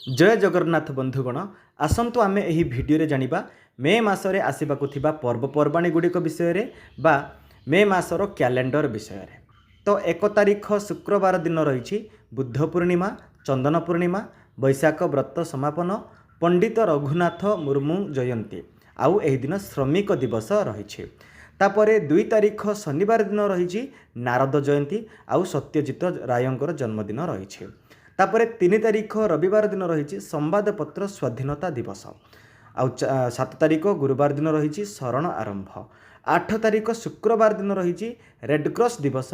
जय जगन्नाथ बंधुगण आसतु आमे एही भिडियो रे जानिबा मे मासरे आसिबाकु थिबा पर्वपर्वाणी गुड़िक विषय बा मे मासर कैलेंडर विषय रे। तो 1 तारिख शुक्रवार दिन रही बुद्ध पूर्णिमा, चंदन पूर्णिमा, बैशाख व्रत समापन, पंडित रघुनाथ मुर्मू जयंती आउ एही दिन श्रमिक दिवस रही। तापरे 2 तारिख शनिवार दिन रही नारद जयंती आउ सत्यजित रायंकर जन्मदिन रही। तापरे 3 तारिख रविवार दिन रही संवादपत्र स्वाधीनता दिवस आउ 7 तारिख गुरुवार दिन रही शरण आरंभ। 8 तारिख शुक्रवार दिन रही रेडक्रॉस दिवस,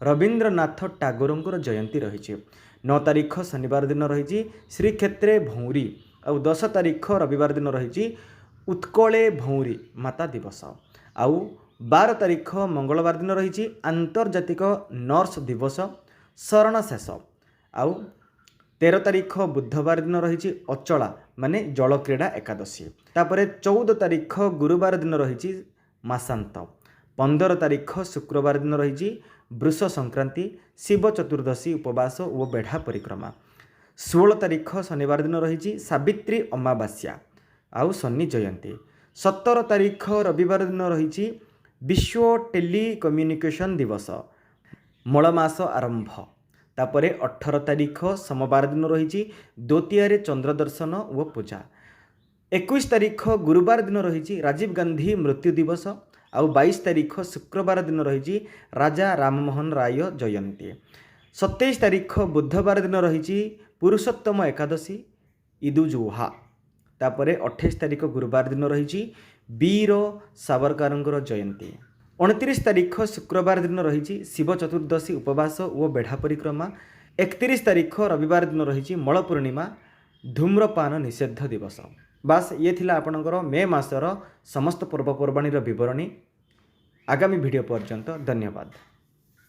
रवींद्रनाथ टागोरंकर जयंती रही। 9 तारिख शनिवार दिन रही श्रीक्षेत्रे भौरी आउ 10 तारिख रविवार दिन रही उत्कले भौरी माता दिवस आउ 12 तारिख मंगलवार दिन रही आंतर्जातिक नर्स दिवस शरण शेष आउ 13 तारिख बुधवार दिन रही अचला माने जल क्रीड़ा एकादशी। तापरे 14 तारिख गुरुवार दिन रही मासांत। 15 तारिख शुक्रवार दिन रही वृष संक्रांति, शिव चतुर्दशी उपवास और बेढ़ा परिक्रमा। 16 तारिख शनिवार दिन रही सावित्री अमावास्या आउ शनि जयंती। 17 तारिख रविवार दिन रही विश्व टेलीकम्युनिकेशन दिवस, मलमास आरंभ। तापरे 18 तारिख सोमवार दिन रही द्वितीय चंद्र दर्शन व पूजा। 21 तारिख गुरुवार दिन रही राजीव गांधी मृत्यु दिवस आउ 22 तारिख शुक्रवार दिन रही राजा राममोहन राय जयंती। 27 तारिख बुधवार दिन रही पुरुषोत्तम एकादशी ईदुजुहा। तापरे 28 तारिख गुरुवार दिन रही वीर सावरकरंकर जयंती। 29 तारिख शुक्रवार दिन रही शिव चतुर्दशी उपवास और बेढ़ा परिक्रमा। 31 तारिख रविवार दिन रही मल पूर्णिमा, धूम्रपान निषेध दिवस। बास ये थिला आपणकर मे मासर समस्त पर्वपर्वाणी विवरणी। आगामी वीडियो पर्यंत धन्यवाद।